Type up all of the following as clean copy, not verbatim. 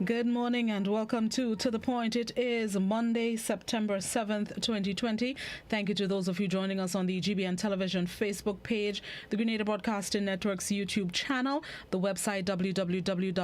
Good morning and welcome to The Point. It is Monday, September 7th, 2020. Thank you to those of you joining us on the GBN Television Facebook page, the Grenada Broadcasting Network's YouTube channel, the website www.gbn.gd,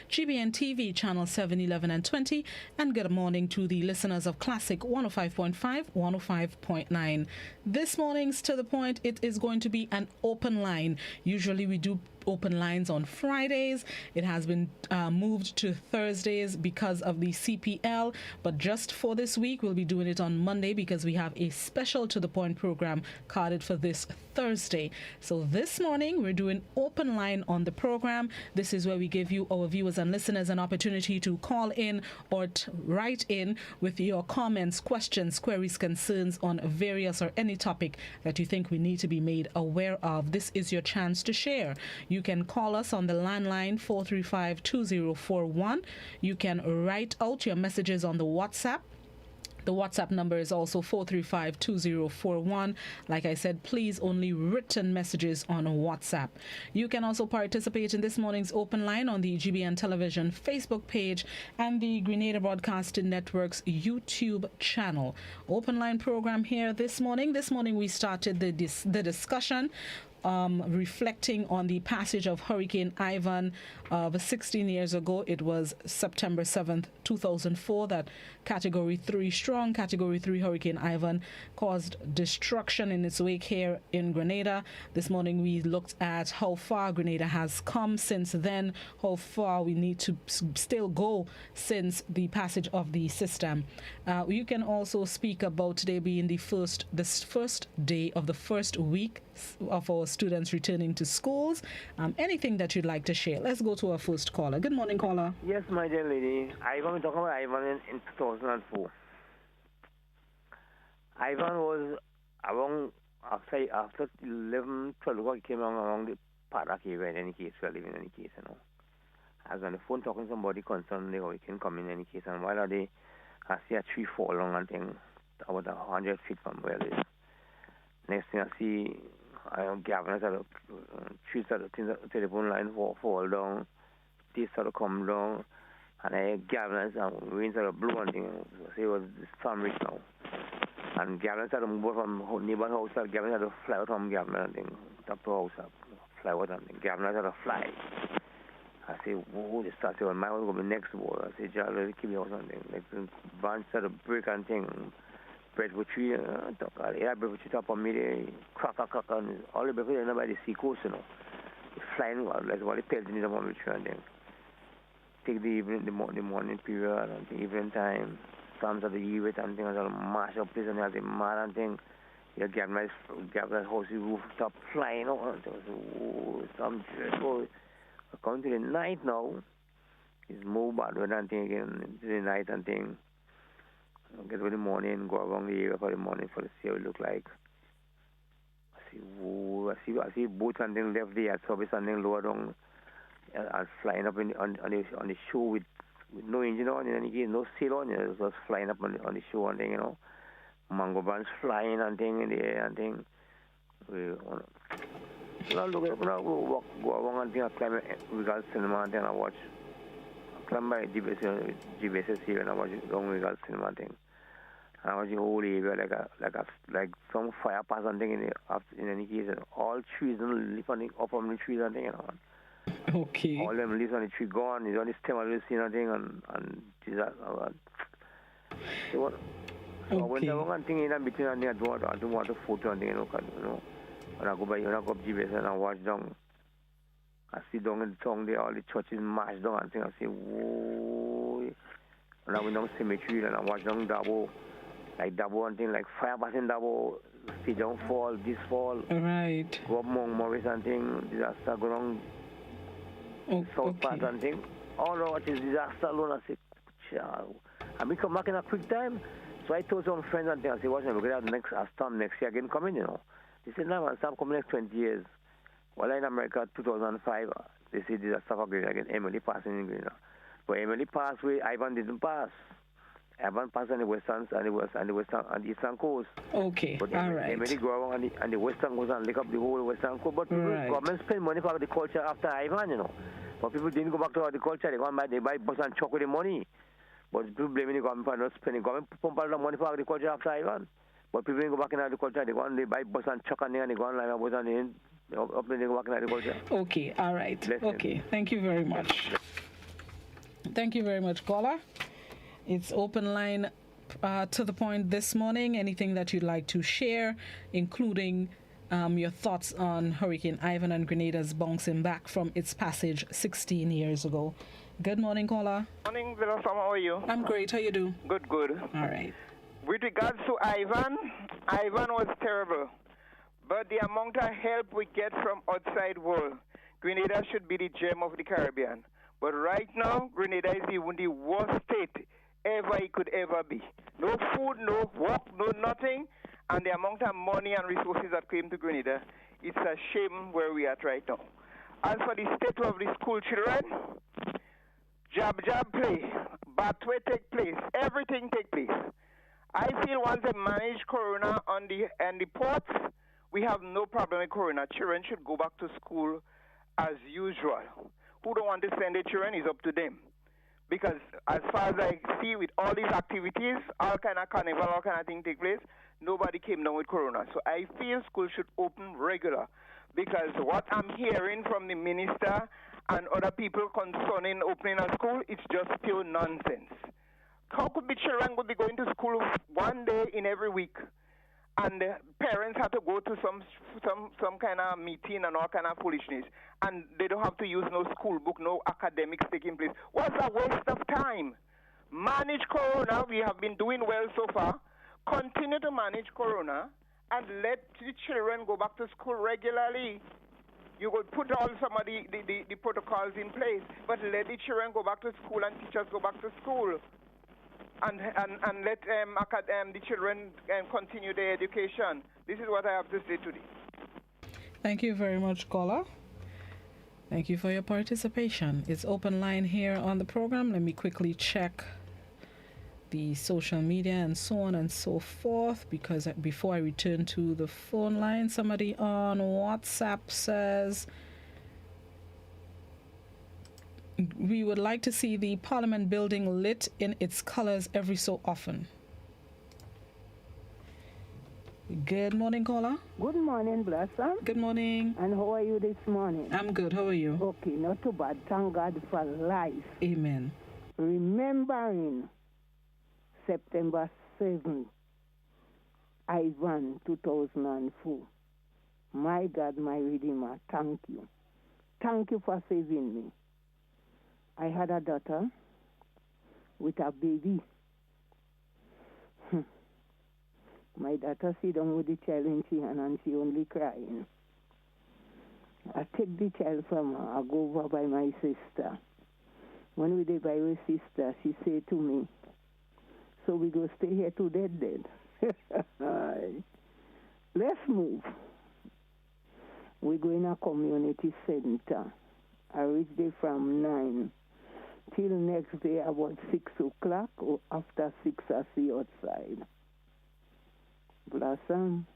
GBN TV channel 7, 11 and 20, and good morning to the listeners of Classic 105.5, 105.9. This morning's To The Point, it is going to be an open line. Usually we do open lines on Fridays. It has been moved to Thursdays because of the CPL, but just for this week we'll be doing it on Monday because we have a special To The Point program carded for this Thursday. So this morning we're doing open line on the program. This is where we give you, our viewers and listeners, an opportunity to call in or write in with your comments, questions, queries, concerns on various or any topic that you think we need to be made aware of. This is your chance to share. You can call us on the landline 435-2041. You can write out your messages on the WhatsApp. The WhatsApp number is also 435-2041. Like I said, please only written messages on WhatsApp. You can also participate in this morning's open line on the GBN Television Facebook page and the Grenada Broadcasting Network's YouTube channel. Open line program here this morning. This morning we started the discussion reflecting on the passage of Hurricane Ivan of 16 years ago. It was September 7th, 2004 that Category 3 strong, Category 3 Hurricane Ivan caused destruction in its wake here in Grenada. This morning we looked at how far Grenada has come since then, how far we need to still go since the passage of the system. You can also speak about today being this first day of the first week of our students returning to schools. Anything that you'd like to share. Let's go to our first caller. Good morning, caller. Yes, my dear lady. Ivan, we talk about Ivan in 2004. Ivan was around after 11, 12 o'clock, he came along the Parak area in any case, we are living in any case, you know. I was on the phone talking to somebody concerned how he can come in any case, and while they, I see a tree fall along and thing about 100 feet from where it is. Next thing I see, Gavin had trees at the telephone line fall down, this sort of come down, and Gavin and winds are blowing thing. So it was storm reach now. And Gavin had to move from neighbor house, and Gavin had to fly out from Gavin and thing, up to house, fly out and thing. Gavin had to fly. I say, whoa, they started on my was going to be next wall. I say, Jarl, really keep your house and thing. Like the branch had to break and thing. Breadwood tree, breadwood tree top on me, crack, and all the breadwood tree by the sea coast, you know. It's flying, like what it tells me about the tree and then. Take the evening, the morning period, and the evening time, storms of the evening and things, and mash up place, and you have the mad and thing. You get my house, the rooftop flying out, and things. Oh, some dreadful. Coming to the night now, it's more bad weather and thing again, to the night and thing. Get with the morning, go around the area for the morning for the see how it look like. I see, whoa, I see boats and then left there at service and then lower down and flying up on the shore with no engine on, in any case, no sail on, it was just flying up on the shore and thing, you know. Mango branch flying and thing in the air and thing. So I look at go around and thing, I climb Regal Cinema and then I watch. Climb by GBS here and I watch long Regal Cinema thing. And I watch the whole area like some fire pass and thing in any case. All trees and leaf on the up on the trees and thing, you know. Okay. All them leaves on the tree gone. It's on the stem of the scene and thing and Jesus. So what? So when the one thing in between and thing, I don't want to photo and thing, you know. When I go up GBS and I watch down. I see down in the town there, all the churches march down and things. I say, whoa. And I went down cemetery and I watch down Dabo and things, like fire passing Dabo, see down fall, this fall. Right. Go up Mount Morris and things, disaster, go down South Park and things. All over it is disaster alone. I say, child. And we come back in a quick time. So I told some friends and things, I say, watch me, we're going to have a storm next year again coming, you know. They said, no, man, storm coming next 20 years. Well, in America, 2005, they say there's a stuff again, Emily passing in Grenada. But Emily passed where Ivan didn't pass. Ivan passed on the western and the eastern coast. Okay, but all right. Emily go around on the western coast and lick up the whole western coast. But the government spend money for the culture after Ivan, you know. But people didn't go back to agriculture. They buy bus and truck with the money. But people blaming the government for not spending. Government pump a lot of money for agriculture after Ivan. But people didn't go back in agriculture. They buy bus and truck and they go on like a bus and they go back in agriculture. Okay, all right. Okay, thank you very much. Thank you very much, caller. It's open line to the point this morning. Anything that you'd like to share, including your thoughts on Hurricane Ivan and Grenada's bouncing back from its passage 16 years ago. Good morning, caller. Morning, Villa. How are you? I'm great. How you do? Good, good. All right. With regards to Ivan was terrible. But the amount of help we get from outside world, Grenada should be the gem of the Caribbean. But right now, Grenada is the worst state ever it could ever be. No food, no work, no nothing. And the amount of money and resources that came to Grenada, it's a shame where we are right now. As for the state of the school children, jab play, batway take place, everything take place. I feel once they manage Corona on the ports, we have no problem with Corona. Children should go back to school as usual. Who don't want to send their children is up to them. Because as far as I see with all these activities, all kind of carnival, all kind of things take place, nobody came down with Corona. So I feel school should open regular. Because what I'm hearing from the minister and other people concerning opening a school, it's just pure nonsense. How could the children be going to school one day in every week? And the parents have to go to some kind of meeting and all kind of foolishness. And they don't have to use no school book, no academics taking place. What's a waste of time? Manage Corona. We have been doing well so far. Continue to manage Corona and let the children go back to school regularly. You will put all some of the protocols in place, but let the children go back to school and teachers go back to school. And let the children continue their education. This is what I have to say today. Thank you very much, caller. Thank you for your participation. It's open line here on the program. Let me quickly check the social media and so on and so forth, because before I return to the phone line, somebody on WhatsApp says, we would like to see the Parliament building lit in its colors every so often. Good morning, caller. Good morning, Blossom. Good morning. And how are you this morning? I'm good. How are you? Okay, not too bad. Thank God for life. Amen. Remembering September 7th, Ivan 2004. My God, my Redeemer, thank you. Thank you for saving me. I had a daughter with a baby. My daughter sit down with the child in she hand and she only crying. I take the child from her. I go over by my sister. When we did by my sister, she say to me, so we go stay here to dead. Let's move. We go in a community center. I reach there from 9 till next day about 6 o'clock, or after 6 I see outside. Blossom,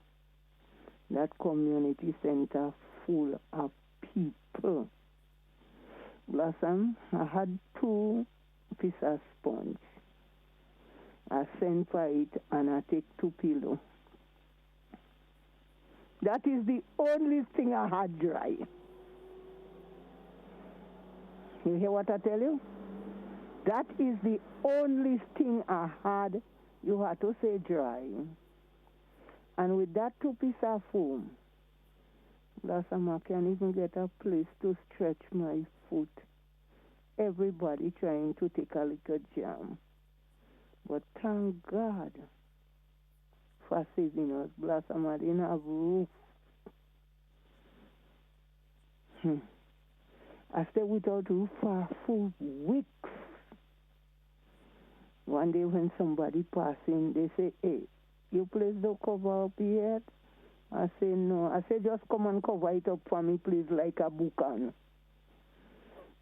that community center full of people. Blossom, I had 2 pieces of sponge. I send for it and I take 2 pillows. That is the only thing I had dry. You hear what I tell you? That is the only thing I had, you had to say dry. And with that 2 pieces of foam, Blossom, I can't even get a place to stretch my foot. Everybody trying to take a little jam. But thank God for saving us. Blossom, I didn't have roof. I stayed without roof for 4 weeks. One day when somebody passing, they say, hey, your place don't cover up yet? I say, no. I say, just come and cover it up for me, please, like a boucan.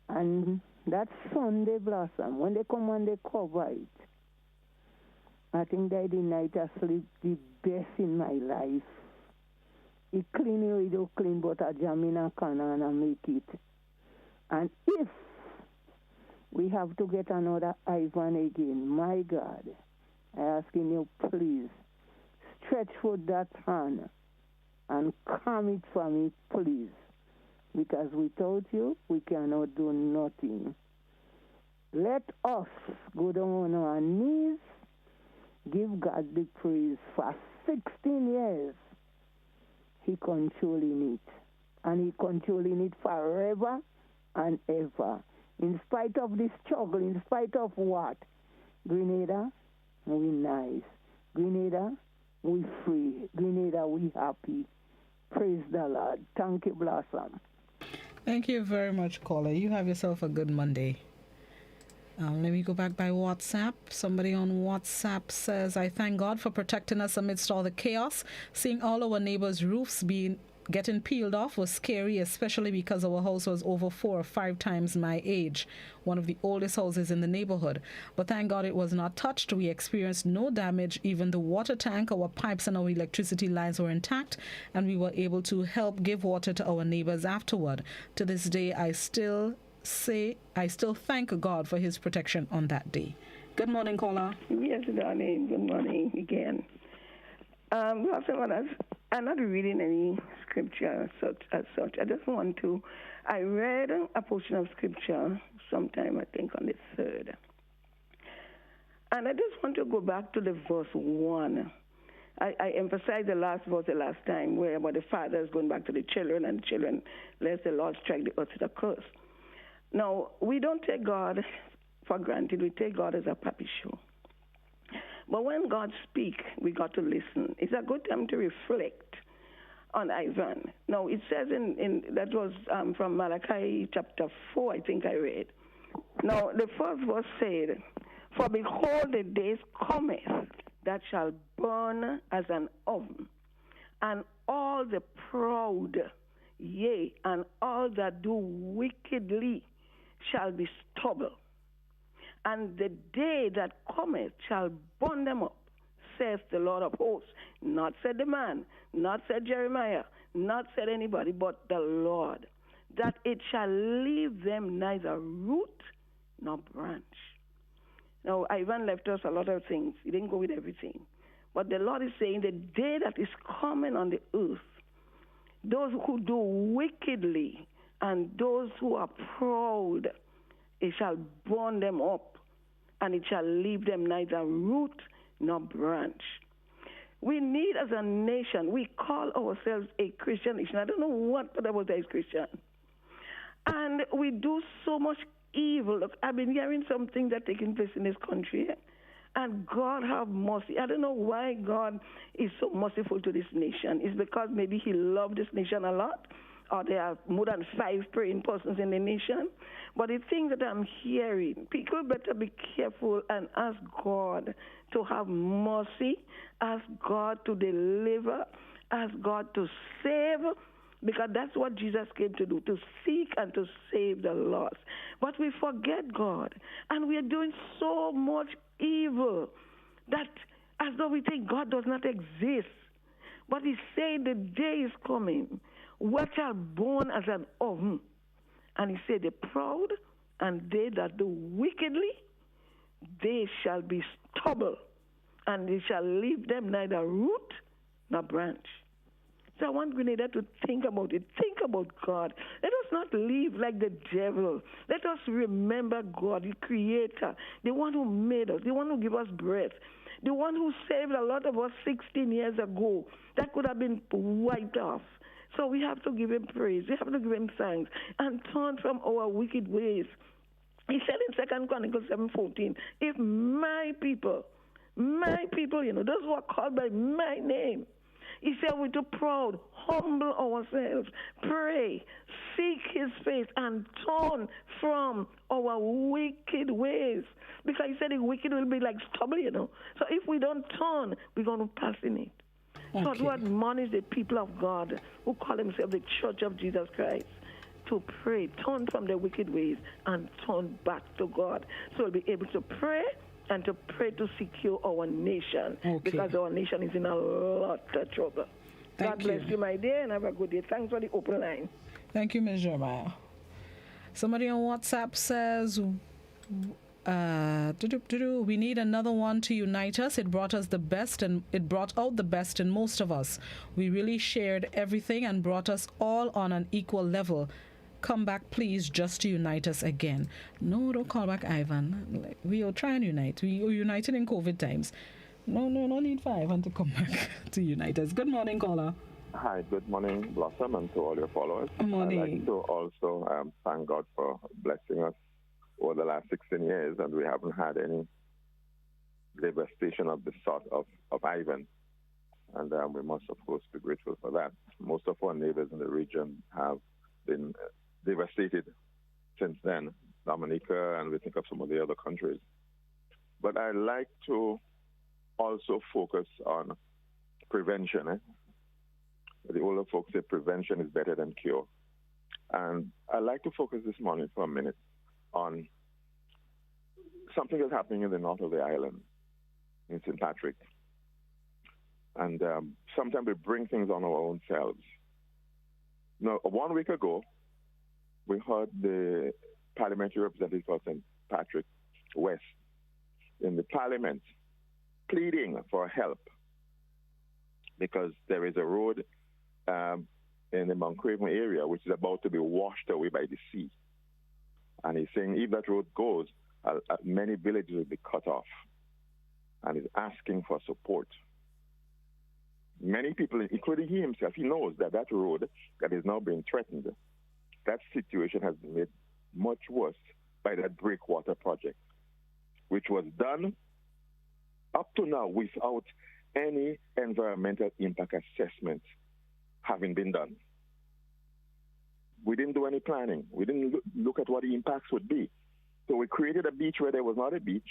And that Sunday, Blossom, when they come and they cover it, I think that the night I sleep the best in my life. It clean, it don't clean, but I jam in a can and I make it. And if we have to get another Ivan again, my God, I asking you, please, stretch forth that hand and calm it for me, please. Because without you, we cannot do nothing. Let us go down on our knees, give God the praise. For 16 years, He controlling it. And He controlling it forever and ever. In spite of the struggle, in spite of what? Grenada, we nice. Grenada, we free. Grenada, we happy. Praise the Lord. Thank you, Blossom. Thank you very much, caller. You have yourself a good Monday. Let me go back by WhatsApp. Somebody on WhatsApp says, I thank God for protecting us amidst all the chaos. Seeing all our neighbors' roofs getting peeled off was scary, especially because our house was over 4 or 5 times my age, one of the oldest houses in the neighborhood. But thank God it was not touched. We experienced no damage. Even the water tank, our pipes and our electricity lines were intact, and we were able to help give water to our neighbors afterward. To this day, I still thank God for His protection on that day. Good morning, caller. Yes, darling. Good morning again. I'm not reading any scripture as such. I read a portion of scripture sometime, I think, on the 3rd. And I just want to go back to the verse 1. I emphasized the last verse the last time, where about the fathers going back to the children, and the children, lest the Lord strike the earth with a curse. Now, we don't take God for granted. We take God as a puppy show. But when God speaks, we got to listen. It's a good time to reflect on Ivan. Now, it says that was from Malachi chapter 4, I think I read. Now, the first verse said, For behold, the days cometh that shall burn as an oven, and all the proud, yea, and all that do wickedly shall be stubble. And the day that cometh shall burn them up, saith the Lord of hosts. Not said the man, not said Jeremiah, not said anybody, but the Lord. That it shall leave them neither root nor branch. Now, Ivan left us a lot of things. He didn't go with everything. But the Lord is saying the day that is coming on the earth, those who do wickedly and those who are proud, it shall burn them up, and it shall leave them neither root nor branch. We need, as a nation, we call ourselves a Christian nation. I don't know what about that is Christian. And we do so much evil. Look, I've been hearing something that's taking place in this country, and God have mercy. I don't know why God is so merciful to this nation. It's because maybe He loved this nation a lot, or there are more than 5 praying persons in the nation. But the thing that I'm hearing, people better be careful and ask God to have mercy, ask God to deliver, ask God to save, because that's what Jesus came to do, to seek and to save the lost. But we forget God, and we are doing so much evil that as though we think God does not exist. But He said the day is coming, what shall burn as an oven. And He said, the proud and they that do wickedly, they shall be stubble, and they shall leave them neither root nor branch. So I want Grenada to think about it. Think about God. Let us not live like the devil. Let us remember God, the Creator, the one who made us, the one who gave us breath, the one who saved a lot of us 16 years ago that could have been wiped off. So we have to give Him praise. We have to give Him thanks and turn from our wicked ways. He said in 2 Chronicles 7:14, if my people, those who are called by my name, He said we're too proud, humble ourselves, pray, seek His face, and turn from our wicked ways. Because He said the wicked will be like stubble, So if we don't turn, we're going to pass in it. Okay. So to admonish the people of God who call themselves the Church of Jesus Christ to pray, turn from their wicked ways and turn back to God. So we'll be able to pray and to pray to secure our nation, because our nation is in a lot of trouble. God bless you, my dear, and have a good day. Thanks for the open line. Thank you, Ms. Jeremiah. Somebody on WhatsApp says, we need another one to unite us. It brought us the best, and it brought out the best in most of us. We really shared everything and brought us all on an equal level. Come back, please, just to unite us again. No, don't call back Ivan. We will try and unite. We are united in COVID times. No need for Ivan to come back to unite us. Good morning, caller. Hi, good morning, Blossom, and to all your followers. Morning. I'd like to also thank God for blessing us over the last 16 years, and we haven't had any devastation of the sort of Ivan. And we must, of course, be grateful for that. Most of our neighbors in the region have been devastated since then, Dominica, and we think of some of the other countries. But I like to also focus on prevention. The older folks say prevention is better than cure. And I'd like to focus this morning for a minute on something that's happening in the north of the island, in St. Patrick. And sometimes we bring things on our own selves. Now, 1 week ago, we heard the parliamentary representative for St. Patrick West in the parliament pleading for help because there is a road in the Mount Craven area which is about to be washed away by the sea. And he's saying if that road goes, many villages will be cut off. And he's asking for support. Many people, including he himself, he knows that that road that is now being threatened, that situation has been made much worse by that breakwater project, which was done up to now without any environmental impact assessment having been done. We didn't do any planning. We didn't look at what the impacts would be. So we created a beach where there was not a beach,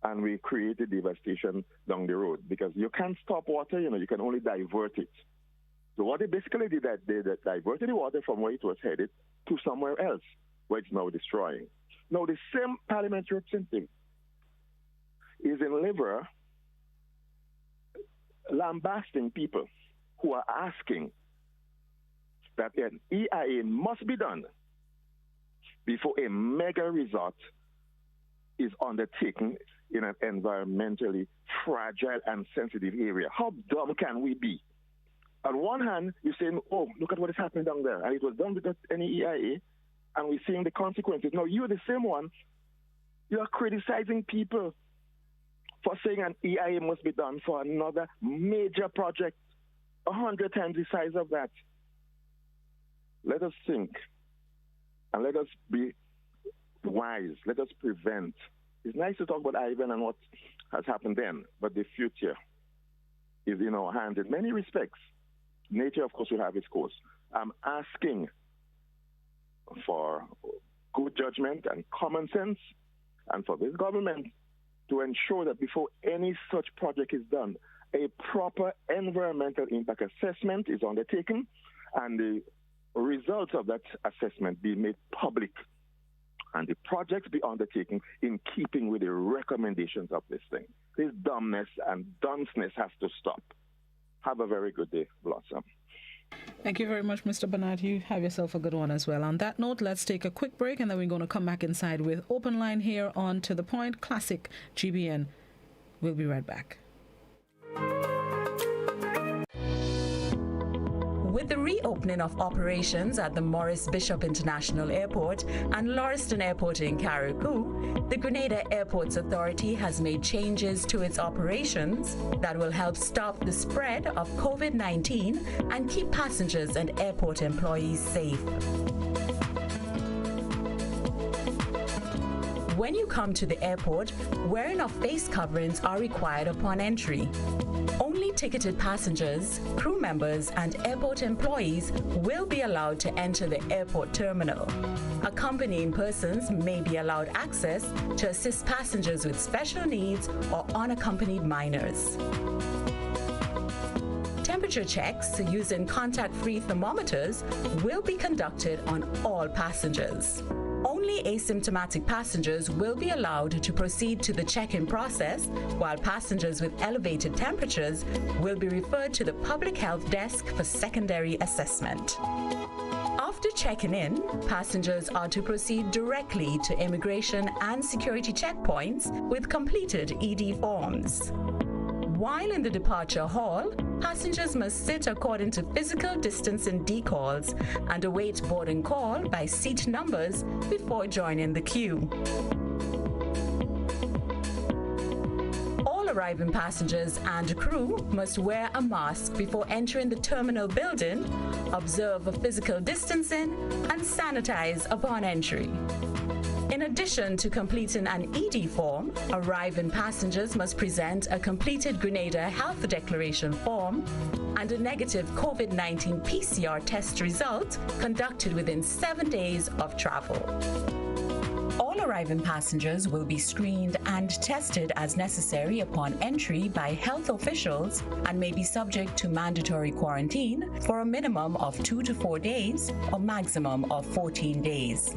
and we created devastation down the road because you can't stop water, you can only divert it. So what they basically did, that they diverted the water from where it was headed to somewhere else where it's now destroying. Now, the same parliamentary representative is in Liver lambasting people who are asking that an EIA must be done before a mega resort is undertaken in an environmentally fragile and sensitive area. How dumb can we be? On one hand, you're saying, oh, look at what is happening down there. And it was done without any EIA, and we're seeing the consequences. Now, you're the same one. You are criticizing people for saying an EIA must be done for another major project, 100 times the size of that. Let us think, and let us be wise. Let us prevent. It's nice to talk about Ivan and what has happened then, but the future is in our hands in many respects. Nature, of course, will have its course. I'm asking for good judgment and common sense, and for this government to ensure that before any such project is done, a proper environmental impact assessment is undertaken, and the results of that assessment be made public, and the projects be undertaken in keeping with the recommendations of this thing. This dumbness and dunceness has to stop. Have a very good day, Blossom. Thank you very much, Mr. Bernard. You have yourself a good one as well. On that note, let's take a quick break, and then we're going to come back inside with Open Line here on To The Point Classic GBN. We'll be right back. With the reopening of operations at the Maurice Bishop International Airport and Lauriston Airport in Carriacou, the Grenada Airports Authority has made changes to its operations that will help stop the spread of COVID-19 and keep passengers and airport employees safe. When you come to the airport, wearing of face coverings are required upon entry. Only ticketed passengers, crew members, and airport employees will be allowed to enter the airport terminal. Accompanying persons may be allowed access to assist passengers with special needs or unaccompanied minors. Temperature checks using contact-free thermometers will be conducted on all passengers. Only asymptomatic passengers will be allowed to proceed to the check-in process, while passengers with elevated temperatures will be referred to the public health desk for secondary assessment. After After checking in, passengers are to proceed directly to immigration and security checkpoints with completed ED forms. While in the departure hall, passengers must sit according to physical distancing decals and await boarding call by seat numbers before joining the queue. All arriving passengers and crew must wear a mask before entering the terminal building, observe physical distancing, and sanitize upon entry. In addition to completing an ED form, arriving passengers must present a completed Grenada Health Declaration form and a negative COVID-19 PCR test result conducted within 7 days of travel. All arriving passengers will be screened and tested as necessary upon entry by health officials and may be subject to mandatory quarantine for a minimum of 2 to 4 days or maximum of 14 days.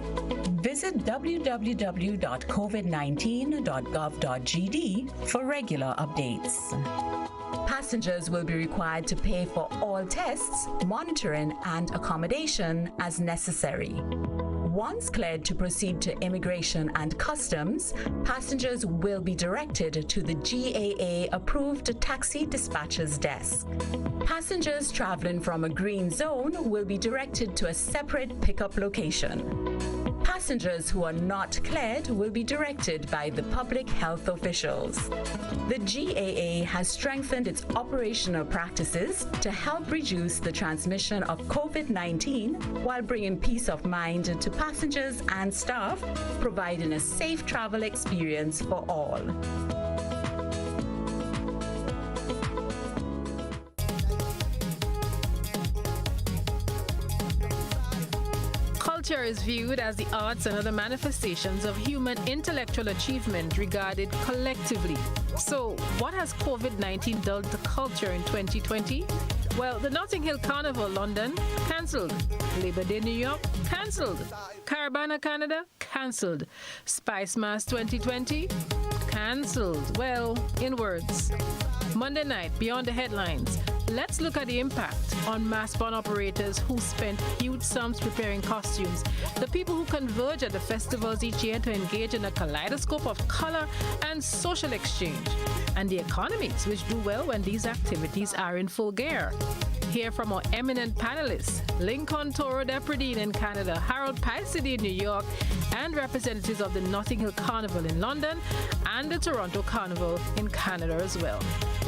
Visit www.covid19.gov.gd for regular updates. Passengers will be required to pay for all tests, monitoring, and accommodation as necessary. Once cleared to proceed to immigration and customs, passengers will be directed to the GAA-approved taxi dispatcher's desk. Passengers traveling from a green zone will be directed to a separate pickup location. Passengers who are not cleared will be directed by the public health officials. The GAA has strengthened its operational practices to help reduce the transmission of COVID-19 while bringing peace of mind to passengers and staff, providing a safe travel experience for all. Culture is viewed as the arts and other manifestations of human intellectual achievement regarded collectively. So, what has COVID-19 done to culture in 2020? Well, the Notting Hill Carnival London, cancelled. Labor Day New York, cancelled. Caravana Canada, cancelled. Spice Mass 2020, cancelled. Well, in words. Monday night, beyond the headlines, let's look at the impact on mass fun operators who spent huge sums preparing costumes, the people who converge at the festivals each year to engage in a kaleidoscope of color and social exchange, and the economies which do well when these activities are in full gear. Hear from our eminent panelists, Lincoln Toro Depredine in Canada, Harold Paisidi in New York, and representatives of the Notting Hill Carnival in London and the Toronto Carnival in Canada as well.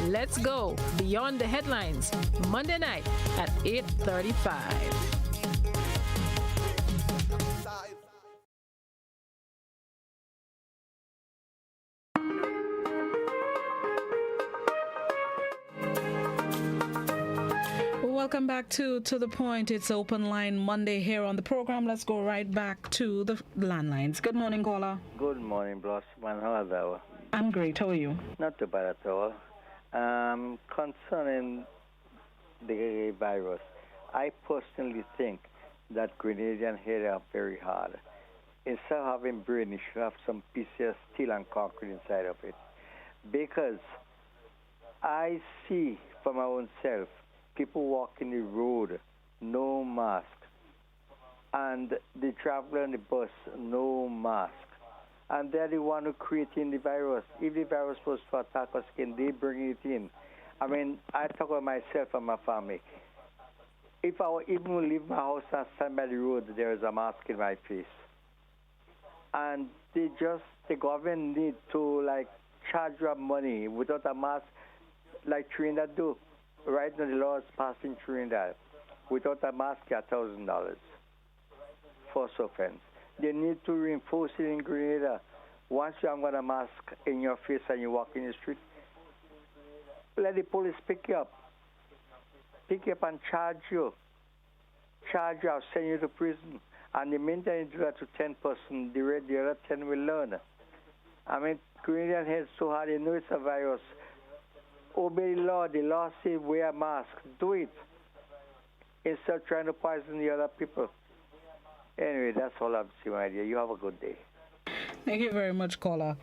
Let's go beyond the headlines, Monday night at 8:35. Welcome back to The Point. It's Open Line Monday here on the program. Let's go right back to the landlines. Good morning, caller. Good morning, Blossman. How are you? I'm great. How are you? Not too bad at all. Concerning the virus, I personally think that Grenadian head are very hard. Instead of having brain, you should have some pieces of steel and concrete inside of it. Because I see for my own self, people walking the road, no mask. And the traveler on the bus, no mask. And they're the one who creating the virus. If the virus was to attack us, can they bring it in? I mean, I talk about myself and my family. If I even leave my house and stand by the road, there is a mask in my face. And the government need to charge you money without a mask, like Trinidad do. Right now the law is passing Trinidad. Without a mask, $1,000. First offense. They need to reinforce it in Grenada. Once you have got a mask in your face and you walk in the street, let the police pick you up. Pick you up and charge you. Charge you, I'll send you to prison. And the minute you do that to 10 persons, the other 10 will learn. I mean, Grenadian heads so hard, they know it's a virus. Obey the law. The law says wear a mask. Do it. Instead of trying to poison the other people. Anyway, that's all I'm saying, my dear. You have a good day. Thank you very much, caller.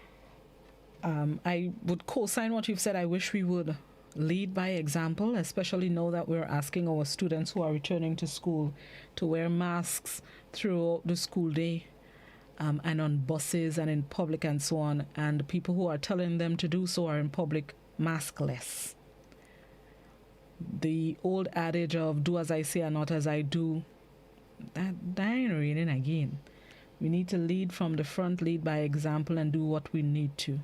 I would co-sign what you've said. I wish we would Lead by example, especially now that we're asking our students who are returning to school to wear masks throughout the school day, and on buses and in public and so on. And the people who are telling them to do so are in public maskless. The old adage of do as I say and not as I do, that ain't raining again. We need to lead from the front, lead by example, and do what we need to.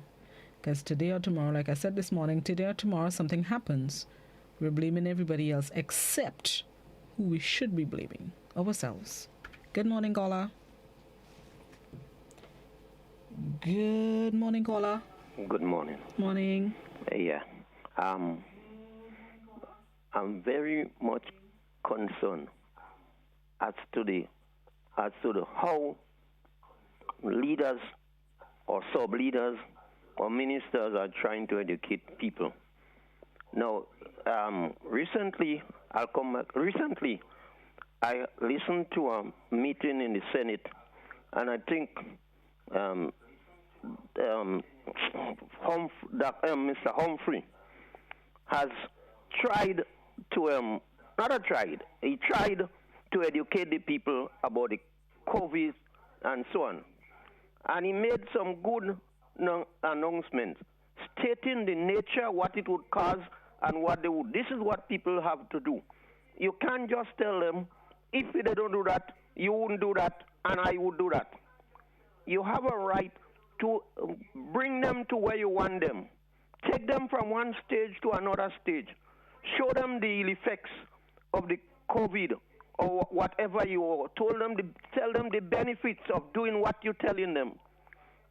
Because today or tomorrow, like I said this morning, today or tomorrow something happens. We're blaming everybody else except who we should be blaming, ourselves. Good morning, caller. Good morning, caller. Good morning. Morning. Yeah. I'm very much concerned as to the how leaders or sub-leaders or ministers are trying to educate people. Now, recently, I listened to a meeting in the Senate, and I think Mr. Humphrey has tried to, he tried to educate the people about the COVID and so on. And he made some good announcements stating the nature, what it would cause, and what they would. This is what people have to do. You can't just tell them, if they don't do that, you wouldn't do that, and I would do that. You have a right to bring them to where you want them. Take them from one stage to another stage. Show them the ill effects of the COVID or whatever you told them, tell them the benefits of doing what you're telling them.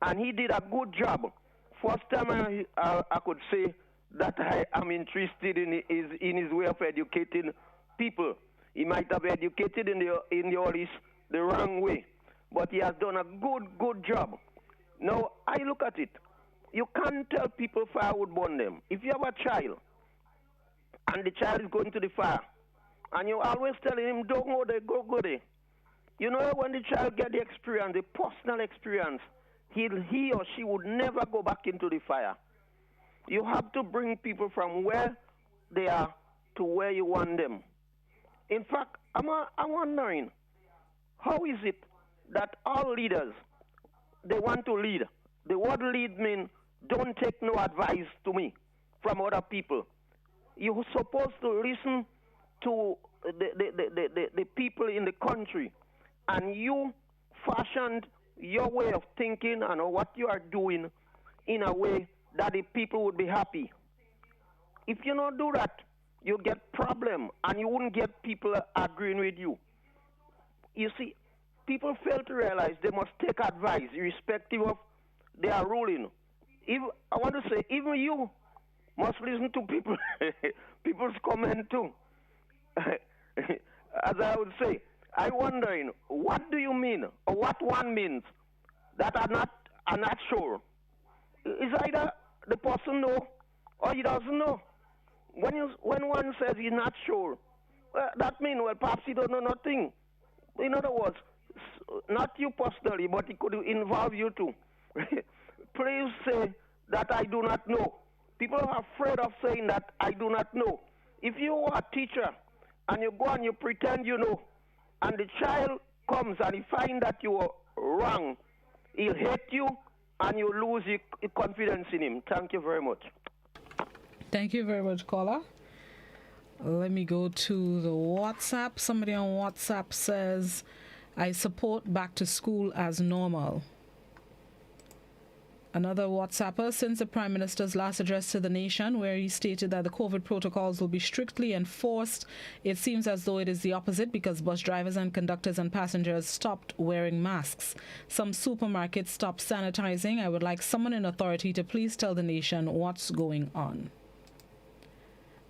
And he did a good job. First time I could say that I am interested in his way of educating people. He might have educated in the wrong way, but he has done a good job. Now, I look at it. You can't tell people fire would burn them. If you have a child, and the child is going to the fire, and you always telling him, don't go there, go there. You know, when the child get the experience, the personal experience, he or she would never go back into the fire. You have to bring people from where they are to where you want them. In fact, I'm wondering, how is it that all leaders, they want to lead? The word lead means don't take no advice to me from other people. You're supposed to listen to the people in the country, and you fashioned your way of thinking and what you are doing in a way that the people would be happy. If you don't do that, you get problem, and you wouldn't get people agreeing with you. You see, people fail to realize they must take advice irrespective of their ruling. I want to say, even you must listen to people, people's comment too. As I would say, I'm wondering, what do you mean, or what one means that are not sure? Is either the person know or he doesn't know. When one says he's not sure, that means, well, perhaps he don't know nothing. In other words, not you personally, but it could involve you too. Please say that I do not know. People are afraid of saying that I do not know. If you are a teacher and you go and you pretend you know, and the child comes and he finds that you are wrong, he'll hate you and you lose your confidence in him. Thank you very much. Thank you very much, caller. Let me go to the WhatsApp. Somebody on WhatsApp says, I support back to school as normal. Another WhatsApper, since the Prime Minister's last address to the nation, where he stated that the COVID protocols will be strictly enforced, it seems as though it is the opposite, because bus drivers and conductors and passengers stopped wearing masks. Some supermarkets stopped sanitizing. I would like someone in authority to please tell the nation what's going on.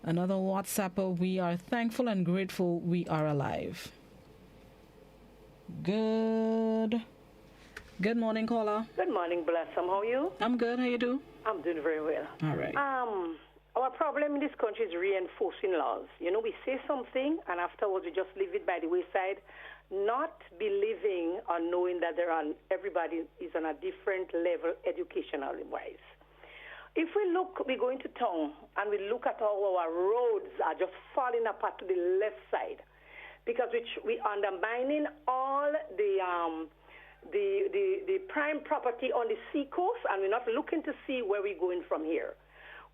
Another WhatsApper, we are thankful and grateful we are alive. Good morning, caller. Good morning, Blossom. How are you? I'm good. How you do? I'm doing very well. All right. Our problem in this country is reinforcing laws. You know, we say something, and afterwards we just leave it by the wayside, not believing or knowing that everybody is on a different level educationally wise. If we look, we go into town and we look at how our roads are just falling apart to the left side, because we undermining all the prime property on the seacoast, and we're not looking to see where we're going from here.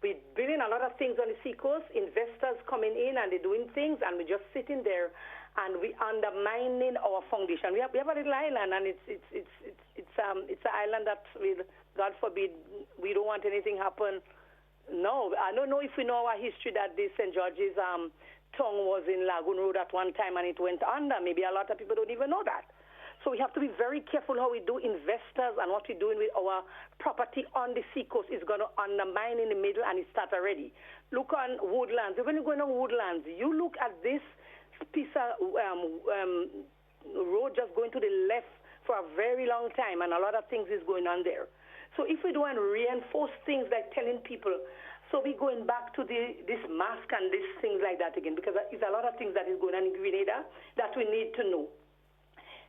We're building a lot of things on the seacoast, investors coming in and they're doing things, and we're just sitting there and we're undermining our foundation. We have a little island, and it's an island that, God forbid, we don't want anything happen. No, I don't know if we know our history that the St. George's tongue was in Lagoon Road at one time and it went under. Maybe a lot of people don't even know that. So we have to be very careful how we do investors, and what we're doing with our property on the seacoast is going to undermine in the middle, and it starts already. Look on Woodlands. When you're going on Woodlands, you look at this piece of road just going to the left for a very long time, and a lot of things is going on there. So if we don't reinforce things like telling people, so we're going back to this mask and these things like that again, because there's a lot of things that is going on in Grenada that we need to know.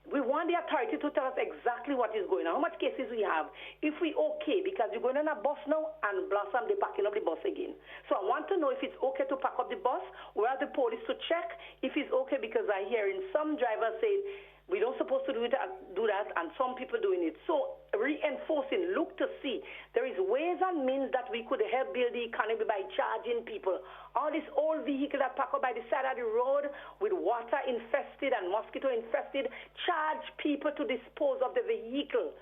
We want the authority to tell us exactly what is going on, how much cases we have, if we okay, because you're going on a bus now and Blossom, they're packing up the bus again. So I want to know if it's okay to pack up the bus, where are the police to check if it's okay, because I hear in some drivers saying, we don't supposed to do that, and some people doing it. So reinforcing, look to see. There is ways and means that we could help build the economy by charging people. All these old vehicles that park up by the side of the road with water infested and mosquito infested, charge people to dispose of the vehicle.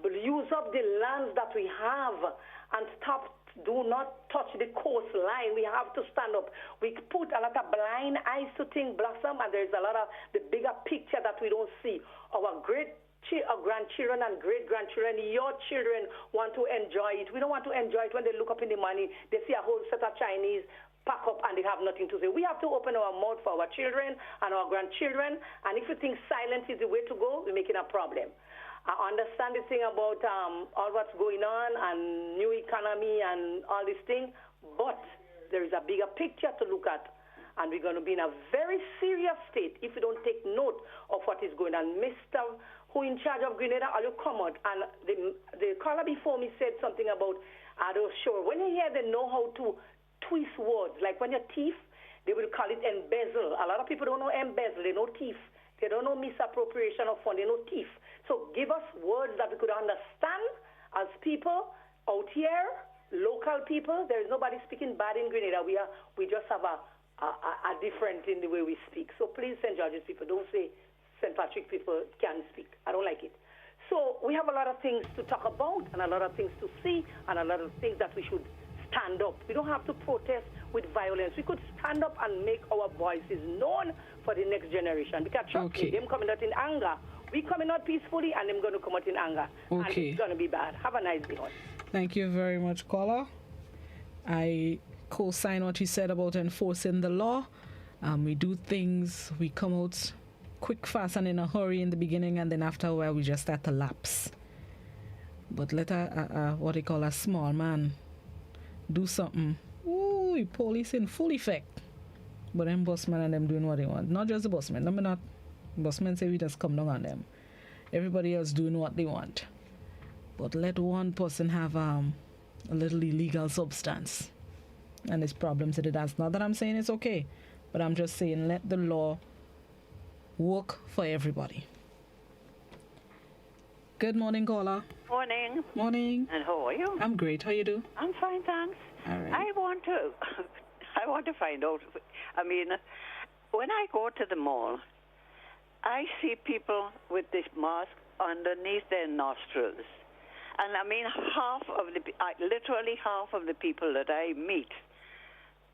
Use up the lands that we have and do not touch the coastline. We have to stand up. We put a lot of blind eyes to things, Blossom, and there's a lot of the bigger picture that we don't see. Our grandchildren and great-grandchildren, your children want to enjoy it. We don't want to enjoy it when they look up in the morning, they see a whole set of Chinese pack up and they have nothing to say. We have to open our mouth for our children and our grandchildren, and if you think silence is the way to go, we're making a problem. I understand the thing about all what's going on and new economy and all this thing, but there is a bigger picture to look at, and we're going to be in a very serious state if we don't take note of what is going on. Mr. who in charge of Grenada, are you come out? And the caller before me said something about, I don't sure. When you hear they know how to twist words, like when you're thief, they will call it embezzle. A lot of people don't know embezzle, they know thief. They don't know misappropriation of funds, they know thief. So give us words that we could understand as people out here, local people. There is nobody speaking bad in Grenada. We just have a different in the way we speak. So please, St. George's people, don't say St. Patrick people can't speak. I don't like it. So we have a lot of things to talk about and a lot of things to see and a lot of things that we should stand up. We don't have to protest with violence. We could stand up and make our voices known for the next generation. Because trust me, them coming out in anger. We coming out peacefully and them going to come out in anger. And it's going to be bad. Have a nice day. Thank you very much, caller. I co-sign what you said about enforcing the law. We do things, we come out quick, fast, and in a hurry in the beginning, and then after a while we just start to lapse. But let what they call a small man do something. Ooh, police in full effect. But them busmen and them doing what they want. Not just the busmen. Busmen say we just come down on them. Everybody else doing what they want. But let one person have a little illegal substance, and it's problems with it. That's not that I'm saying it's okay, but I'm just saying let the law work for everybody. Good morning, caller. Morning. Morning. And how are you? I'm great. How you do? I'm fine, thanks. All right. I want to find out. I mean, when I go to the mall, I see people with this mask underneath their nostrils. And I mean, literally half of the people that I meet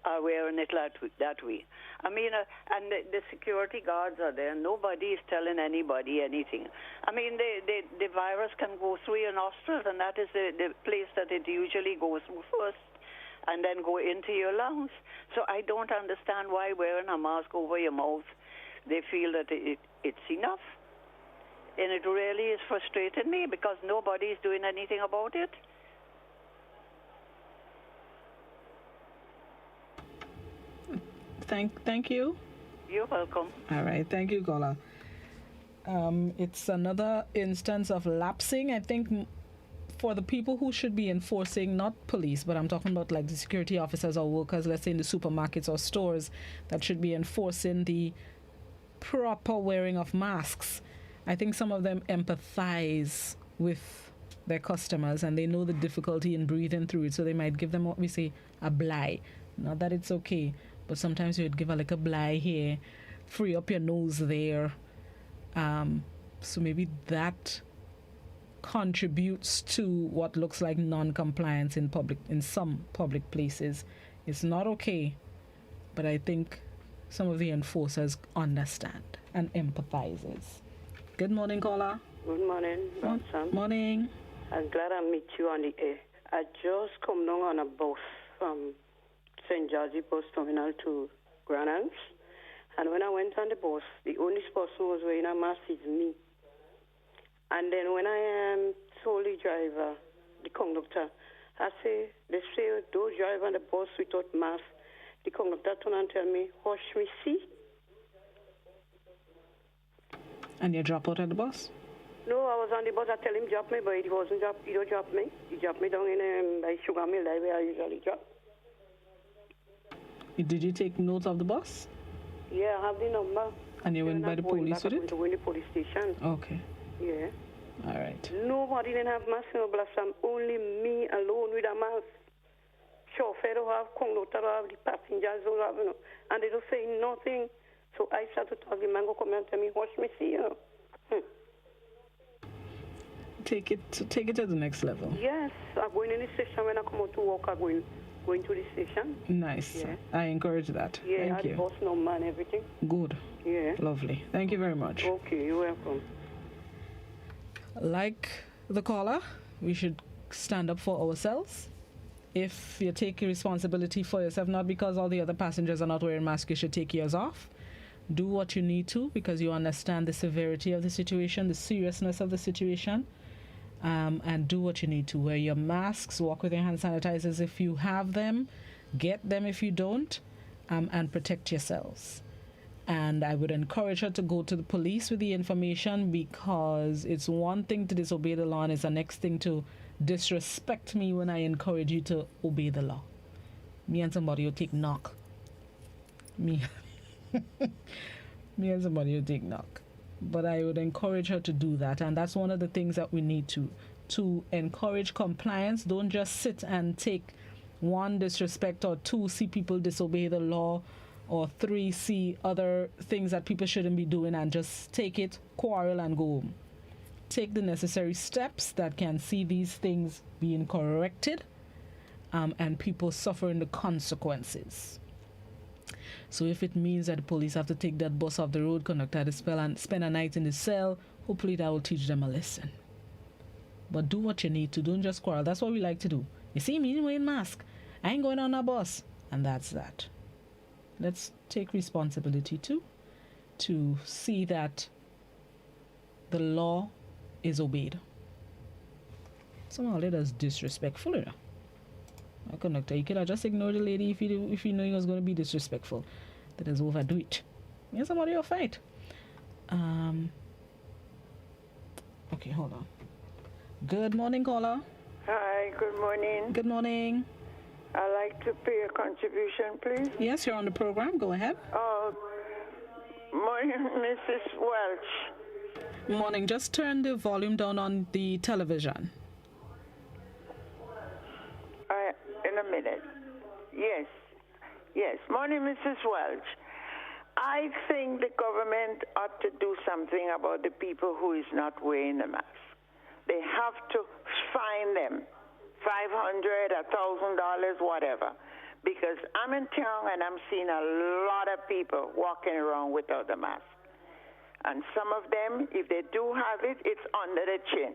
are wearing it that way. I mean, and the security guards are there. Nobody is telling anybody anything. I mean, the virus can go through your nostrils, and that is the place that it usually goes first, and then go into your lungs. So I don't understand why wearing a mask over your mouth, they feel that it's enough. And it really is frustrating me because nobody is doing anything about it. Thank you. You're welcome. All right. Thank you, caller. It's another instance of lapsing. I think for the people who should be enforcing, not police, but I'm talking about like the security officers or workers, let's say in the supermarkets or stores, that should be enforcing the proper wearing of masks. I think some of them empathize with their customers and they know the difficulty in breathing through it, so they might give them what we say a bly. Not that it's okay, but sometimes you would give a bly here, free up your nose there. So maybe that contributes to what looks like non-compliance in some public places. It's not okay, but I think some of the enforcers understand and empathizes. Good morning, caller. Good morning, Sam. Morning. I'm glad I meet you on the air. I just come down on a bus from St. George's Bus Terminal to Grenada, and when I went on the bus, the only person who was wearing a mask is me. And then when I told the driver, the conductor, they say, don't drive on the bus without mask. The conductor turned and tell me, hush me, see? And you drop out of the bus? No, I was on the bus. I tell him drop me, but he wasn't drop. He don't drop me. He dropped me down in by Sugar Mill, where I usually drop. Did you take notes of the bus? Yeah, I have the number. And you went by the police with it? I went to the police station. Okay. Yeah. All right. Nobody didn't have mask in the Blossom. Only me alone with a mask. Chauffeur don't have, conductor don't have, the passengers don't have, and they don't say nothing. So I started to talk. The man go come and tell me, watch me see, Take it to the next level. Yes, I'm going in the station. When I come out to work, I'm going to the station. Nice. Yeah. I encourage that. Yeah, Thank you. Boss number and everything. Good. Yeah. Lovely. Thank you very much. Okay, you're welcome. Like the caller, we should stand up for ourselves. If you take responsibility for yourself, not because all the other passengers are not wearing masks, you should take yours off. Do what you need to because you understand the severity of the situation, the seriousness of the situation. And do what you need to. Wear your masks, walk with your hand sanitizers if you have them, get them if you don't, and protect yourselves. And I would encourage her to go to the police with the information, because it's one thing to disobey the law and it's the next thing to disrespect me when I encourage you to obey the law. Me and somebody will take knock. Me and somebody will take knock. But I would encourage her to do that, and that's one of the things that we need to encourage compliance. Don't just sit and take 1, disrespect, or 2, see people disobey the law, or 3, see other things that people shouldn't be doing and just take it, quarrel, and go home. Take the necessary steps that can see these things being corrected, and people suffering the consequences. So if it means that the police have to take that bus off the road, conductor to spend a night in the cell, hopefully that will teach them a lesson. But do what you need to. Don't just quarrel. That's what we like to do. You see me wearing mask. I ain't going on a bus. And that's that. Let's take responsibility too, to see that the law is obeyed. Somehow let us disrespectful, you know. A conductor, you could have just ignored the lady if you know he was going to be disrespectful. That is overdo it. Yeah, somebody will fight. Okay, hold on. Good morning, caller. Hi, good morning. Good morning. I'd like to pay a contribution, please. Yes, you're on the program. Go ahead. Morning, Mrs. Welch. Morning. Just turn the volume down on the television. In a minute. Yes. Morning, Mrs. Welch. I think the government ought to do something about the people who is not wearing the mask. They have to fine them, $500, $1,000, whatever. Because I'm in town and I'm seeing a lot of people walking around without the mask. And some of them, if they do have it, it's under the chin.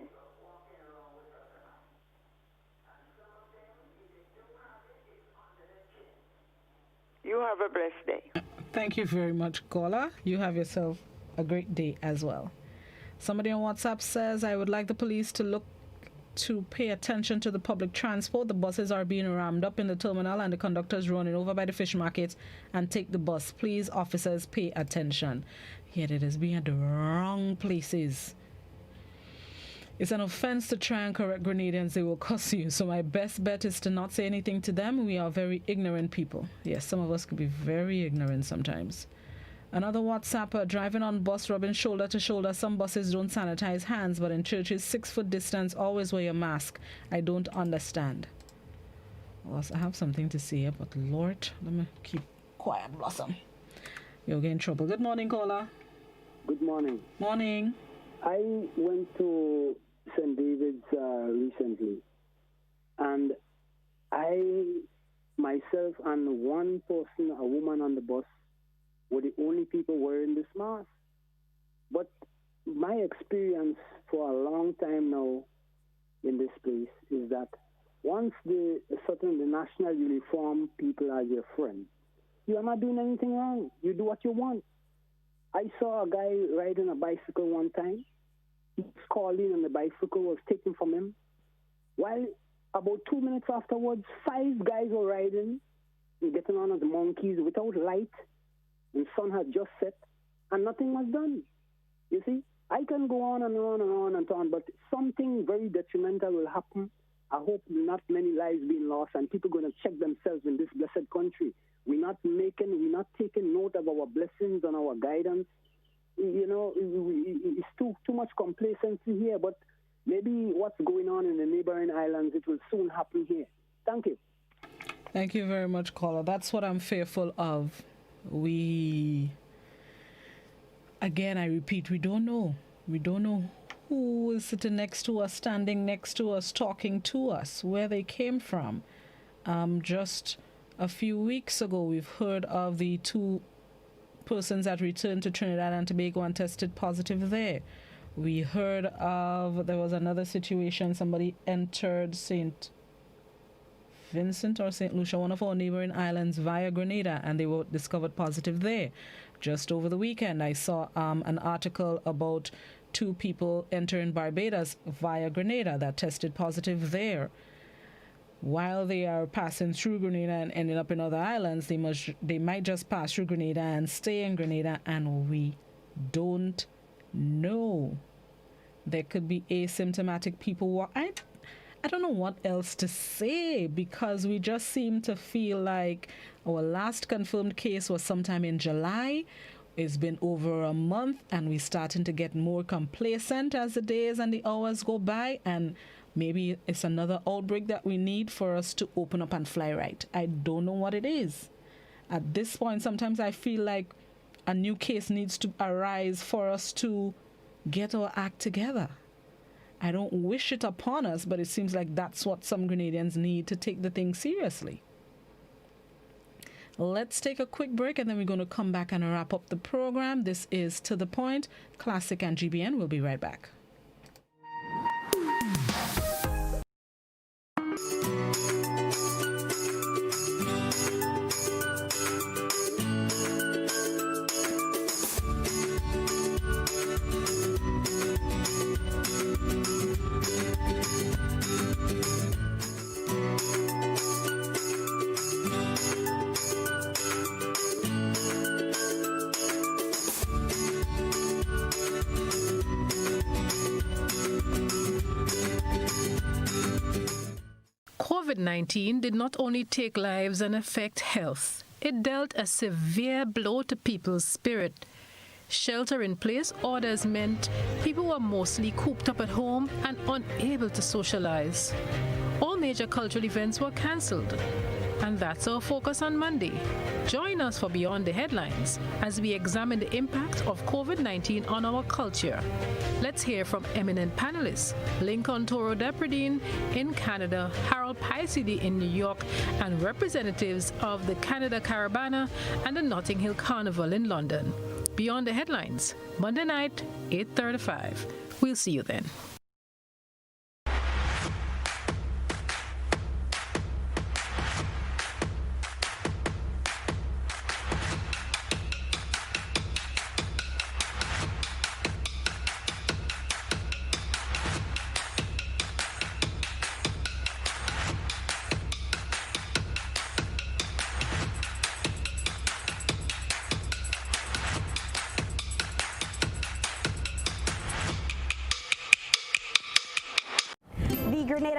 You have a blessed day. Thank you very much, caller. You have yourself a great day as well. Somebody on WhatsApp says, I would like the police to pay attention to the public transport. The buses are being rammed up in the terminal and the conductors running over by the fish market and take the bus. Please, officers, pay attention. Yet it is being at the wrong places. It's an offense to try and correct Grenadians. They will cuss you. So my best bet is to not say anything to them. We are very ignorant people. Yes, some of us could be very ignorant sometimes. Another WhatsApper, driving on bus, rubbing shoulder to shoulder. Some buses don't sanitize hands, but in churches, 6 foot distance, always wear your mask. I don't understand. Well, I have something to say, but Lord, let me keep quiet, Blossom. You'll get in trouble. Good morning, caller. Good morning. Morning. I went to St. David's recently, and I, myself, and one person, a woman on the bus, were the only people wearing this mask. But my experience for a long time now in this place is that once the national uniform people are your friend, you are not doing anything wrong. You do what you want. I saw a guy riding a bicycle one time. He was calling and the bicycle was taken from him. While about 2 minutes afterwards, 5 guys were riding and getting on as monkeys without light. The sun had just set and nothing was done. You see, I can go on and on and on and on, but something very detrimental will happen. I hope not many lives being lost and people going to check themselves in this blessed country. We're not taking note of our blessings and our guidance. You know, it's too much complacency here, but maybe what's going on in the neighboring islands, it will soon happen here. Thank you. Thank you very much, caller. That's what I'm fearful of. Again, I repeat, we don't know. We don't know who is sitting next to us, standing next to us, talking to us, where they came from. Just a few weeks ago, we've heard of the 2 persons that returned to Trinidad and Tobago and tested positive there. We heard of, there was another situation, somebody entered St. Vincent or St. Lucia, one of our neighboring islands, via Grenada, and they were discovered positive there. Just over the weekend, I saw an article about 2 people entering Barbados via Grenada that tested positive there. While they are passing through Grenada and ending up in other islands, they might just pass through Grenada and stay in Grenada, and we don't know. There could be asymptomatic people. I don't know what else to say, because we just seem to feel like our last confirmed case was sometime in July. It's been over a month, and we're starting to get more complacent as the days and the hours go by, and maybe it's another outbreak that we need for us to open up and fly right. I don't know what it is. At this point, sometimes I feel like a new case needs to arise for us to get our act together. I don't wish it upon us, but it seems like that's what some Grenadians need to take the thing seriously. Let's take a quick break, and then we're going to come back and wrap up the program. This is To The Point, Classic and GBN. We'll be right back. COVID-19 did not only take lives and affect health, it dealt a severe blow to people's spirit. Shelter-in-place orders meant people were mostly cooped up at home and unable to socialize. All major cultural events were cancelled. And that's our focus on Monday. Join us for Beyond the Headlines as we examine the impact of COVID-19 on our culture. Let's hear from eminent panelists, Lincoln Toro Depredine in Canada, Harold Paisidi in New York, and representatives of the Canada Caravana and the Notting Hill Carnival in London. Beyond the Headlines, Monday night, 8:35. We'll see you then.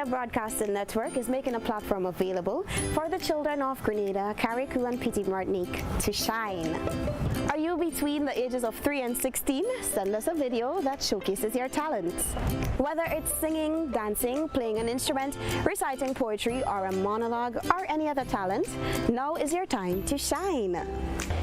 Grenada Broadcasting Network is making a platform available for the children of Grenada, Carriacou, and Petite Martinique to shine. Are you between the ages of 3 and 16? Send us a video that showcases your talents. Whether it's singing, dancing, playing an instrument, reciting poetry, or a monologue, or any other talent, now is your time to shine.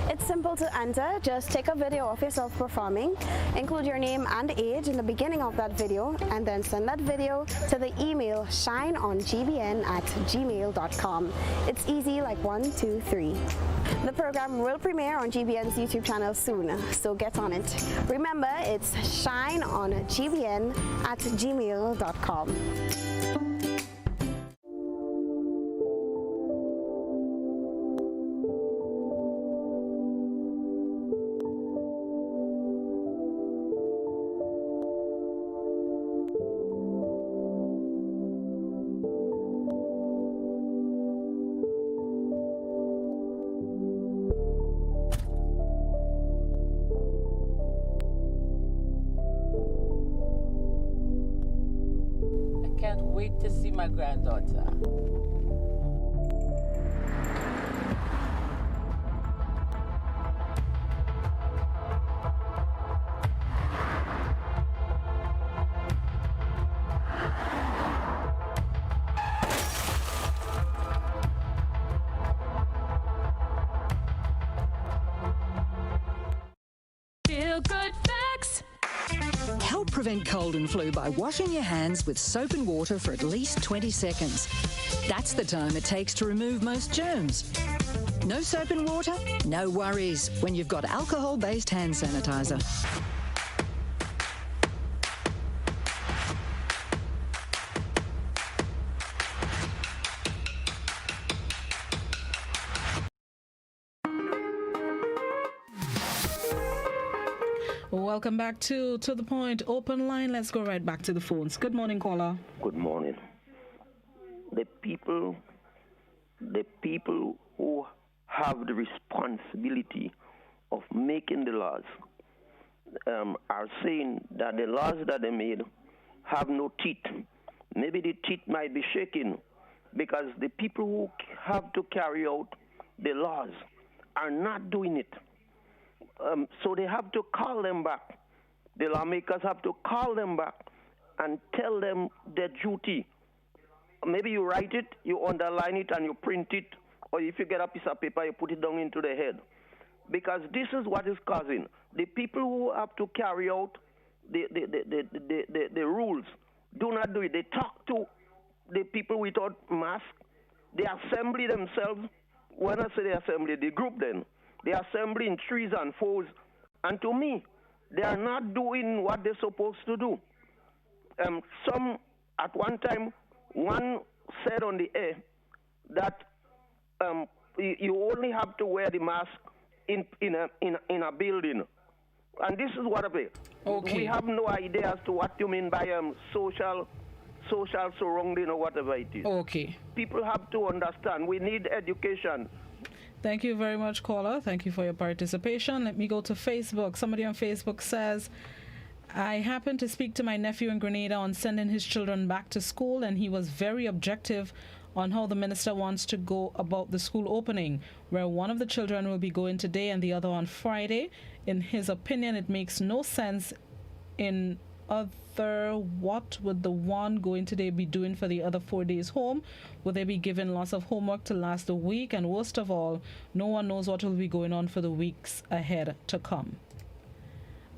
It's simple to enter. Just take a video of yourself performing, include your name and age in the beginning of that video, and then send that video to the email shineongbn@gmail.com. It's easy like 1, 2, 3. The program will premiere on GBN's YouTube channel soon, so get on it. Remember, it's shineongbn@gmail.com. Wait to see my granddaughter. Feel good facts. Help prevent cold and flu by washing your hands with soap and water for at least 20 seconds. That's the time it takes to remove most germs. No soap and water? No worries when you've got alcohol-based hand sanitizer. Welcome back to The Point Open Line. Let's go right back to the phones. Good morning, caller. Good morning. The people who have the responsibility of making the laws are saying that the laws that they made have no teeth. Maybe the teeth might be shaking because the people who have to carry out the laws are not doing it. So they have to call them back. The lawmakers have to call them back and tell them their duty. Maybe you write it, you underline it, and you print it, or if you get a piece of paper, you put it down into the head. Because this is what is causing. The people who have to carry out the rules do not do it. They talk to the people without mask. They assembly themselves. When I say they assembly, the group then. They assembly in 3s and 4s. And to me, they are not doing what they're supposed to do. Some, at one time, one said on the air that you only have to wear the mask in a building. And this is what I say. Okay. We have no idea as to what you mean by social surrounding or whatever it is. Okay. People have to understand. We need education. Thank you very much, caller. Thank you for your participation. Let me go to Facebook. Somebody on Facebook says, I happened to speak to my nephew in Grenada on sending his children back to school, and he was very objective on how the minister wants to go about the school opening, where one of the children will be going today and the other on Friday. In his opinion, it makes no sense. In other, what would the one going today be doing for the other 4 days home? Will they be given lots of homework to last a week? And worst of all, no one knows what will be going on for the weeks ahead to come.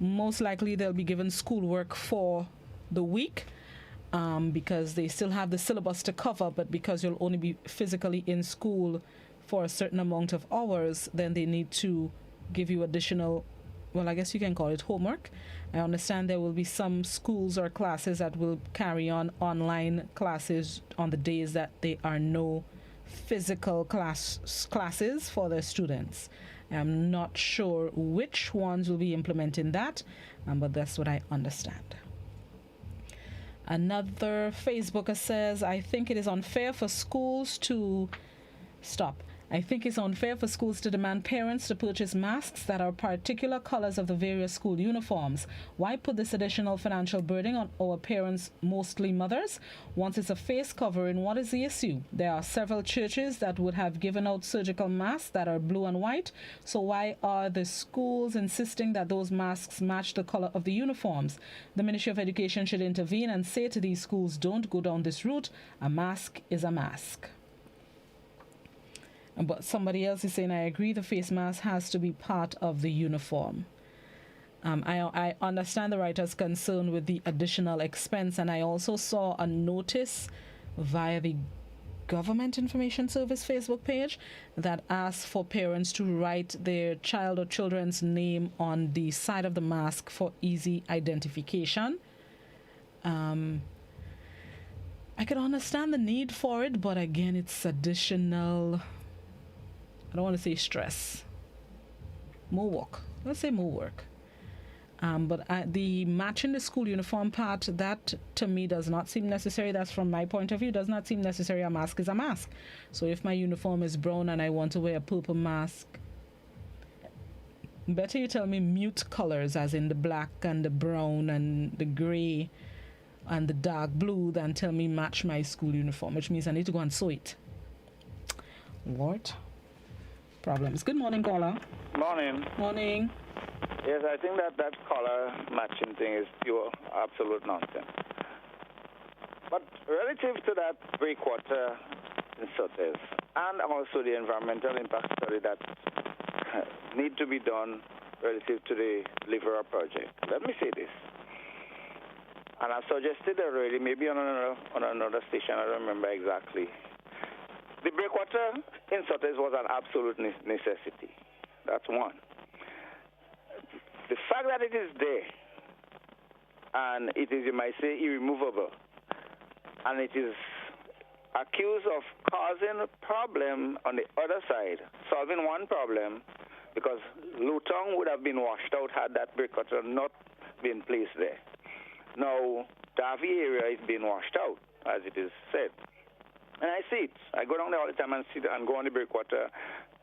Most likely they'll be given schoolwork for the week because they still have the syllabus to cover, but because you'll only be physically in school for a certain amount of hours, then they need to give you additional, well, I guess you can call it homework. I understand there will be some schools or classes that will carry on online classes on the days that there are no physical classes for their students. I'm not sure which ones will be implementing that, but that's what I understand. Another Facebooker says, I think it is unfair for schools to stop. I think it's unfair for schools to demand parents to purchase masks that are particular colors of the various school uniforms. Why put this additional financial burden on our parents, mostly mothers? Once it's a face covering, what is the issue? There are several churches that would have given out surgical masks that are blue and white. So why are the schools insisting that those masks match the color of the uniforms? The Ministry of Education should intervene and say to these schools, don't go down this route. A mask is a mask. But somebody else is saying, I agree, the face mask has to be part of the uniform. I understand the writer's concern with the additional expense, and I also saw a notice via the Government Information Service Facebook page that asks for parents to write their child or children's name on the side of the mask for easy identification. I can understand the need for it, but again, it's additional... I don't want to say stress. More work. Let's say more work. But the matching the school uniform part, that to me does not seem necessary. That's from my point of view. Does not seem necessary. A mask is a mask. So if my uniform is brown and I want to wear a purple mask, better you tell me mute colors, as in the black and the brown and the gray and the dark blue, than tell me match my school uniform, which means I need to go and sew it. What? Problems. Good morning, caller. Morning. Morning. Yes, I think that color matching thing is pure, absolute nonsense. But relative to that breakwater in Sotes, and also the environmental impact study that need to be done relative to the Livera project, let me say this. And I've suggested already, maybe on another station, I don't remember exactly. The breakwater in Sotes was an absolute necessity. That's one. The fact that it is there, and it is, you might say, irremovable, and it is accused of causing a problem on the other side, solving one problem, because Lutong would have been washed out had that breakwater not been placed there. Now, Davie area is being washed out, as it is said. And I see it. I go down there all the time and sit and go on the breakwater,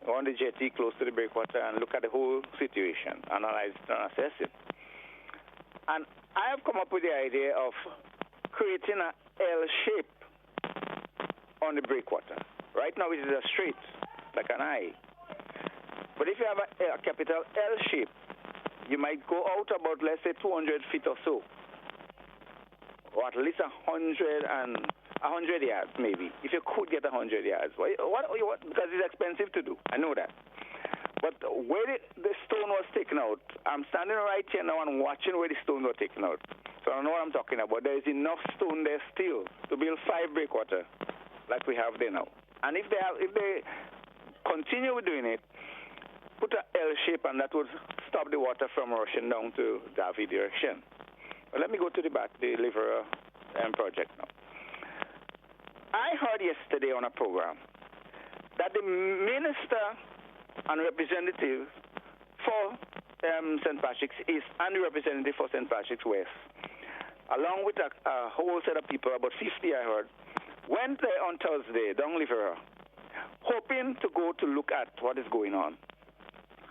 go on the jetty close to the breakwater and look at the whole situation, analyze it and assess it. And I have come up with the idea of creating an L shape on the breakwater. Right now it is a straight, like an I. But if you have a capital L shape, you might go out about, let's say, 200 feet or so, or at least 100 yards, maybe, if you could get 100 yards. What? Because it's expensive to do. I know that. But where the stone was taken out, I'm standing right here now and watching where the stone was taken out. So I know what I'm talking about. There is enough stone there still to build 5 breakwater like we have there now. And if they continue doing it, put an L shape, and that would stop the water from rushing down to Davie direction. But let me go to the Livera project now. I heard yesterday on a program that the minister and representative for St. Patrick's East and the representative for St. Patrick's West, along with a whole set of people, about 50 I heard, went there on Thursday, down Livera, hoping to go to look at what is going on,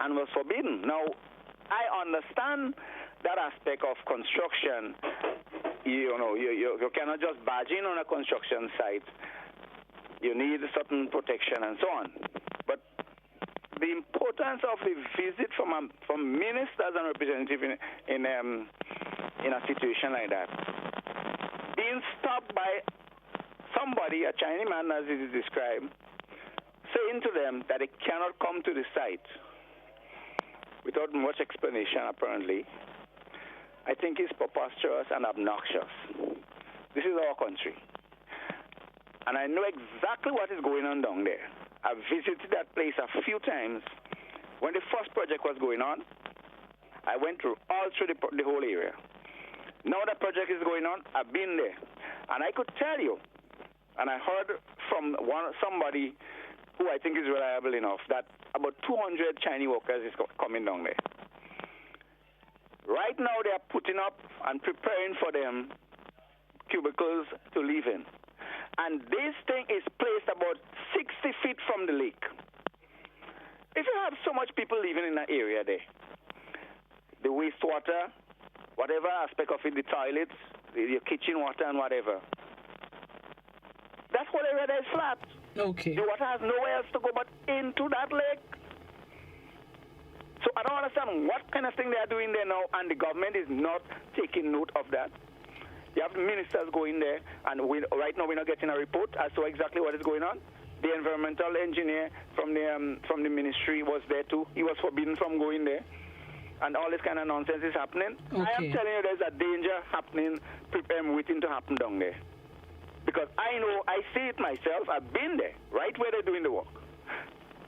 and was forbidden. Now, I understand that aspect of construction. You cannot just barge in on a construction site. You need certain protection and so on. But the importance of the visit from ministers and representatives in a situation like that, being stopped by somebody, a Chinese man as it is described, saying to them that they cannot come to the site without much explanation, apparently, I think it's preposterous and obnoxious. This is our country. And I know exactly what is going on down there. I've visited that place a few times. When the first project was going on, I went all through the whole area. Now that project is going on, I've been there. And I could tell you, and I heard from somebody who I think is reliable enough, that about 200 Chinese workers is coming down there. Right now, they are putting up and preparing for them cubicles to live in. And this thing is placed about 60 feet from the lake. an area there. The wastewater, whatever aspect of it, the toilets, your kitchen water and whatever. That whole area there is flat. Okay. The water has nowhere else to go but into that lake. So I don't understand what kind of thing they are doing there now, and the government is not taking note of that. You have ministers going there, and right now we're not getting a report as to exactly what is going on. The environmental engineer from the ministry was there too. He was forbidden from going there. And all this kind of nonsense is happening. Okay. I am telling you there's a danger happening, waiting to happen down there. Because I know, I see it myself. I've been there, right where they're doing the work.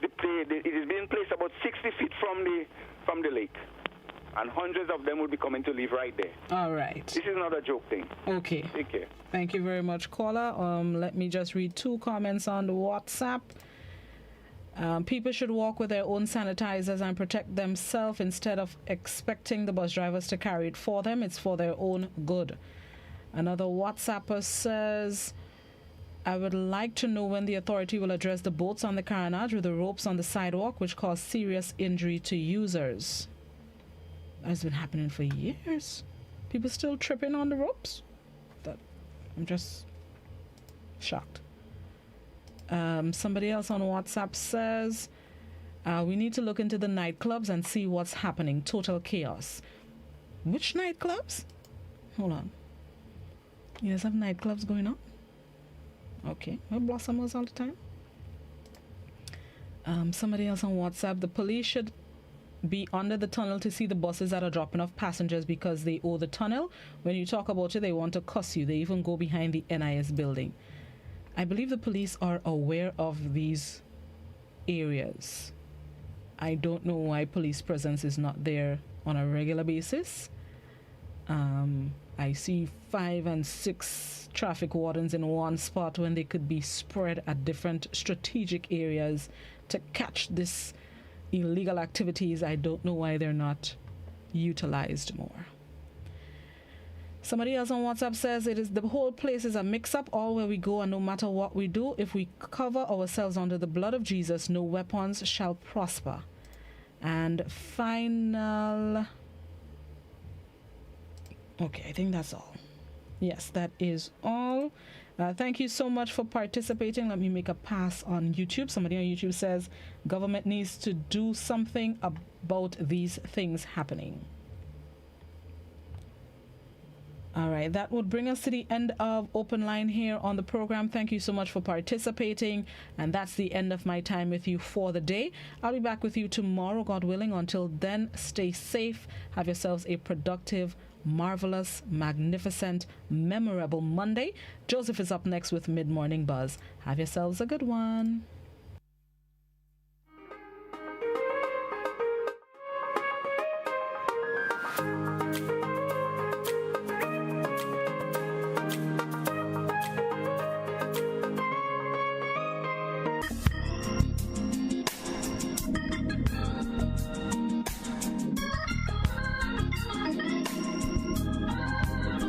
It is being placed about 60 feet from the lake. And hundreds of them will be coming to live right there. All right. This is not a joke thing. Okay. Take care. Thank you very much, caller. Let me just read 2 comments on the WhatsApp. People should walk with their own sanitizers and protect themselves instead of expecting the bus drivers to carry it for them. It's for their own good. Another WhatsApper says, I would like to know when the authority will address the boats on the carnage with the ropes on the sidewalk, which cause serious injury to users. That's been happening for years. People still tripping on the ropes. I'm just shocked. Somebody else on WhatsApp says, we need to look into the nightclubs and see what's happening. Total chaos. Which nightclubs? Hold on. You guys have nightclubs going on? Okay. We're blossomers all the time. Somebody else on WhatsApp. The police should be under the tunnel to see the buses that are dropping off passengers because they owe the tunnel. When you talk about it, they want to cuss you. They even go behind the NIS building. I believe the police are aware of these areas. I don't know why police presence is not there on a regular basis. I see 5 and 6 traffic wardens in one spot when they could be spread at different strategic areas to catch this illegal activities. I don't know why they're not utilized more. Somebody else on WhatsApp says the whole place is a mix-up all where we go, and no matter what we do, if we cover ourselves under the blood of Jesus, no weapons shall prosper. And final... Okay, I think that's all. Yes, that is all. Thank you so much for participating. Let me make a pass on YouTube. Somebody on YouTube says government needs to do something about these things happening. All right, that would bring us to the end of Open Line here on the program. Thank you so much for participating. And that's the end of my time with you for the day. I'll be back with you tomorrow, God willing. Until then, stay safe. Have yourselves a productive, marvelous, magnificent, memorable Monday. Joseph is up next with Mid-Morning Buzz. Have yourselves a good one.